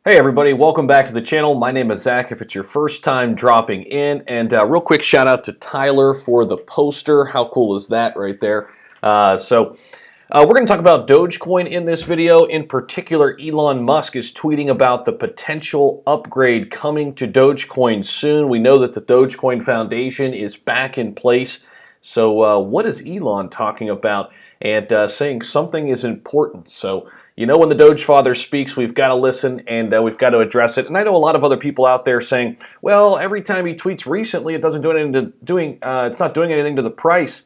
Hey everybody, welcome back to the channel. My name is Zach if it's your first time dropping in. And real quick shout out to Tyler for the poster. How cool is that right there? We're going to talk about Dogecoin in this video. In particular, Elon Musk is tweeting about the potential upgrade coming to Dogecoin soon. We know that the Dogecoin Foundation is back in place. So what is Elon talking about? And saying something is important. So, you know, when the Doge Father speaks, we've got to listen and we've got to address it. And I know a lot of other people out there saying, well, every time he tweets recently, it doesn't do anything to it's not doing anything to the price.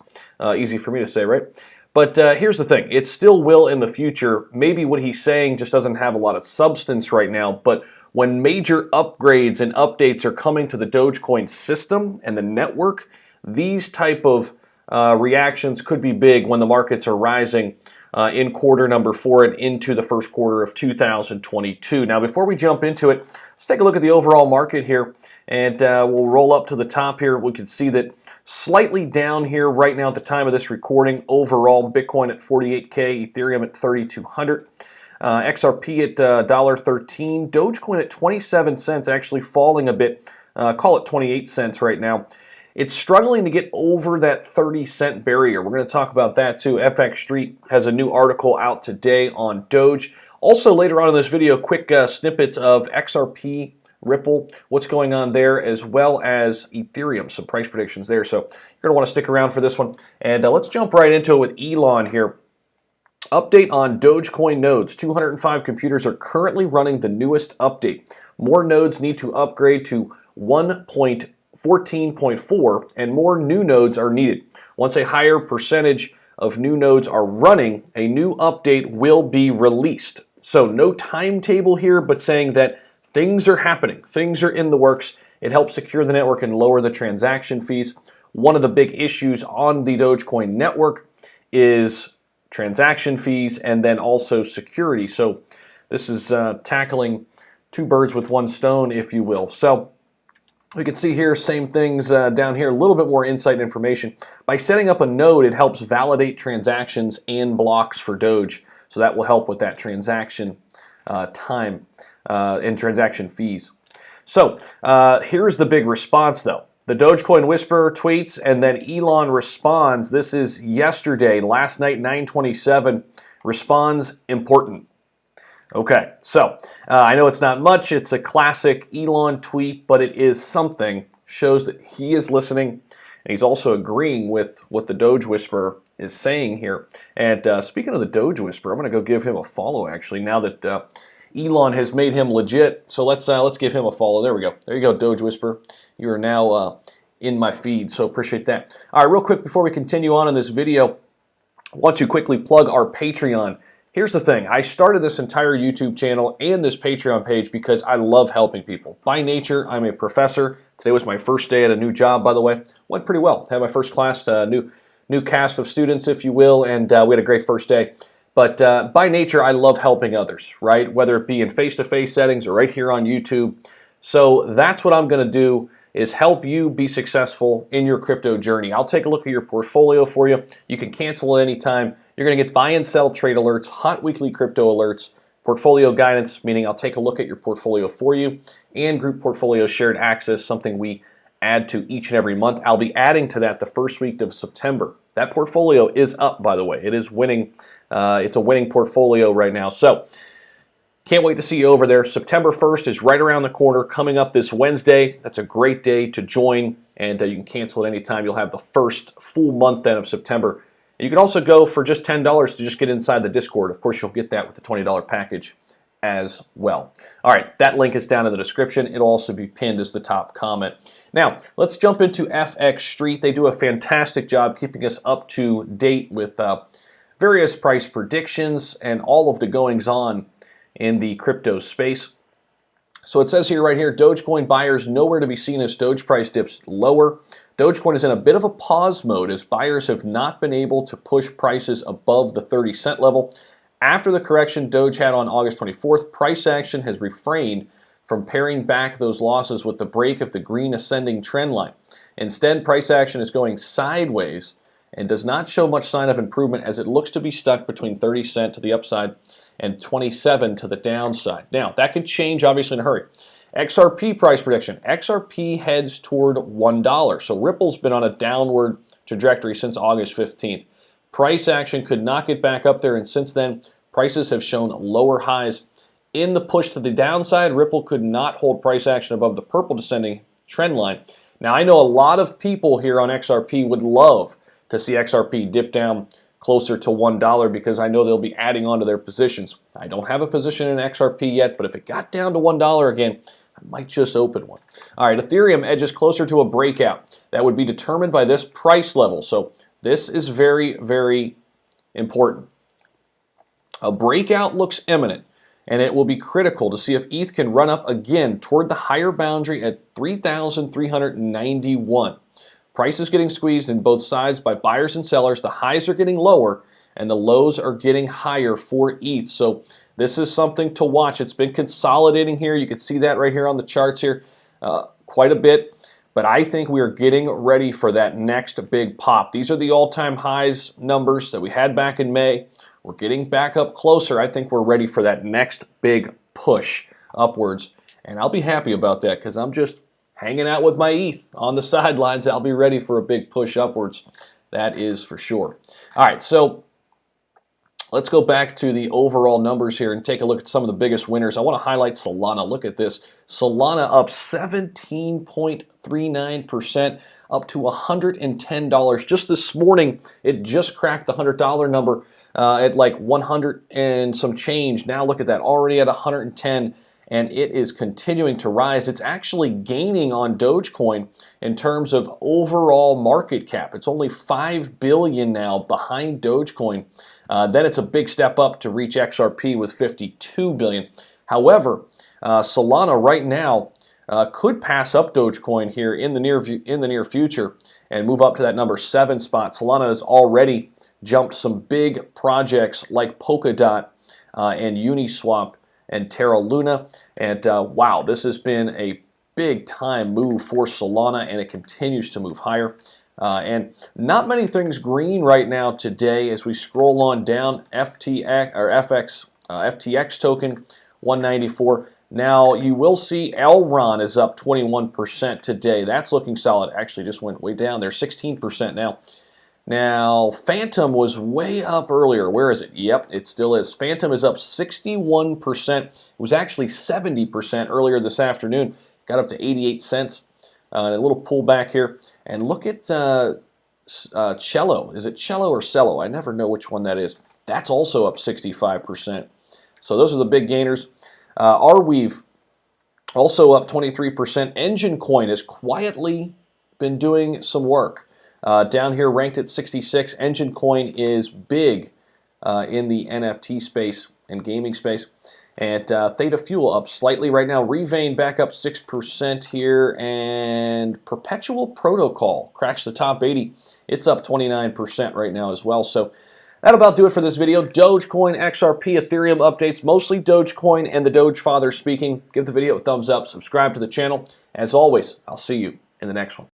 Easy for me to say, right? But here's the thing. It still will in the future. Maybe what he's saying just doesn't have a lot of substance right now. But when major upgrades and updates are coming to the Dogecoin system and the network, these type of reactions could be big when the markets are rising in quarter number 4 and into the first quarter of 2022. Now, before we jump into it, let's take a look at the overall market here, and we'll roll up to the top here. We can see that slightly down here right now at the time of this recording. Overall, Bitcoin at 48K, Ethereum at 3,200. XRP at $1.13, Dogecoin at 27 cents, actually falling a bit, call it 28 cents right now. It's struggling to get over that 30-cent barrier. We're going to talk about that too. FX Street has a new article out today on Doge. Also, later on in this video, quick snippets of XRP, Ripple, what's going on there, as well as Ethereum, some price predictions there. So you're going to want to stick around for this one. And let's jump right into it with Elon here. Update on Dogecoin nodes. 205 computers are currently running the newest update. More nodes need to upgrade to 1.14.4 and more new nodes are needed. Once a higher percentage of new nodes are running, a new update will be released. So no timetable here, but saying that things are happening. Things are in the works. It helps secure the network and lower the transaction fees. One of the big issues on the Dogecoin network is transaction fees and then also security. So this is tackling two birds with one stone, if you will. So we can see here, same things down here, a little bit more insight and information. By setting up a node, it helps validate transactions and blocks for Doge. So that will help with that transaction time and transaction fees. So here's the big response, though. The Dogecoin Whisperer tweets, and then Elon responds. This is yesterday, last night, 9:27. Responds, important. Okay, so I know it's not much. It's a classic Elon tweet, but it is something. Shows that he is listening, and he's also agreeing with what the Doge Whisperer is saying here. And speaking of the Doge Whisperer, I'm going to go give him a follow, actually, now that Elon has made him legit. So let's give him a follow. There we go. There you go, Doge Whisperer. You are now in my feed, so appreciate that. All right, real quick before we continue on in this video, I want to quickly plug our Patreon. Here's the thing. I started this entire YouTube channel and this Patreon page because I love helping people. By nature, I'm a professor. Today was my first day at a new job, by the way. Went pretty well. Had my first class, new cast of students, if you will, and we had a great first day. But by nature, I love helping others, right? Whether it be in face-to-face settings or right here on YouTube. So that's what I'm going to do, is help you be successful in your crypto journey. I'll take a look at your portfolio for you. You can cancel at any time. You're going to get buy and sell trade alerts, hot weekly crypto alerts, portfolio guidance, meaning I'll take a look at your portfolio for you, and group portfolio shared access, something we add to each and every month. I'll be adding to that the first week of September. That portfolio is up, by the way. It is winning. It's a winning portfolio right now. So can't wait to see you over there. September 1st is right around the corner, coming up this Wednesday. That's a great day to join, and you can cancel at any time. You'll have the first full month then of September. You can also go for just $10 to just get inside the Discord. Of course, you'll get that with the $20 package as well. All right, that link is down in the description. It'll also be pinned as the top comment. Now, let's jump into FX Street. They do a fantastic job keeping us up to date with various price predictions and all of the goings-on in the crypto space. So it says here, right here, Dogecoin buyers nowhere to be seen as Doge price dips lower. Dogecoin is in a bit of a pause mode as buyers have not been able to push prices above the 30-cent level. After the correction Doge had on August 24th, price action has refrained from paring back those losses with the break of the green ascending trend line. Instead, price action is going sideways and does not show much sign of improvement as it looks to be stuck between 30 cent to the upside and 27 to the downside. Now, that could change obviously in a hurry. XRP price prediction. XRP heads toward $1. So Ripple's been on a downward trajectory since August 15th. Price action could not get back up there, and since then, prices have shown lower highs. In the push to the downside, Ripple could not hold price action above the purple descending trend line. Now, I know a lot of people here on XRP would love to see XRP dip down closer to $1 because I know they'll be adding on to their positions. I don't have a position in XRP yet, but if it got down to $1 again, I might just open one. All right, Ethereum edges closer to a breakout. That would be determined by this price level. So this is very, very important. A breakout looks imminent, and it will be critical to see if ETH can run up again toward the higher boundary at 3,391. Price is getting squeezed in both sides by buyers and sellers. The highs are getting lower, and the lows are getting higher for ETH. So this is something to watch. It's been consolidating here. You can see that right here on the charts here quite a bit. But I think we are getting ready for that next big pop. These are the all-time highs numbers that we had back in May. We're getting back up closer. I think we're ready for that next big push upwards. And I'll be happy about that because I'm just hanging out with my ETH on the sidelines. I'll be ready for a big push upwards. That is for sure. All right, so let's go back to the overall numbers here and take a look at some of the biggest winners. I want to highlight Solana. Look at this. Solana up 17.39%, up to $110. Just this morning, it just cracked the $100 number at like 100 and some change. Now look at that, already at 110. And it is continuing to rise. It's actually gaining on Dogecoin in terms of overall market cap. It's only $5 billion now behind Dogecoin. Then it's a big step up to reach XRP with $52 billion. However, Solana right now could pass up Dogecoin here in the near future and move up to that number 7 spot. Solana has already jumped some big projects like Polkadot and Uniswap and Terra Luna, and wow, this has been a big time move for Solana, and it continues to move higher. And not many things green right now today as we scroll on down. FTX token 194. Now you will see Elron is up 21% today. That's looking solid. Actually, just went way down there, 16% now. Now, Phantom was way up earlier. Where is it? Yep, it still is. Phantom is up 61%. It was actually 70% earlier this afternoon. Got up to 88 cents. A little pullback here. And look at Cello. Is it Cello or Cello? I never know which one that is. That's also up 65%. So those are the big gainers. Arweave also up 23%. Engine Coin has quietly been doing some work. Down here ranked at 66. Engine Coin is big in the NFT space and gaming space. And Theta Fuel up slightly right now. Revain back up 6% here. And Perpetual Protocol cracks the top 80. It's up 29% right now as well. So that'll about do it for this video. Dogecoin, XRP, Ethereum updates. Mostly Dogecoin and the Doge Father speaking. Give the video a thumbs up. Subscribe to the channel. As always, I'll see you in the next one.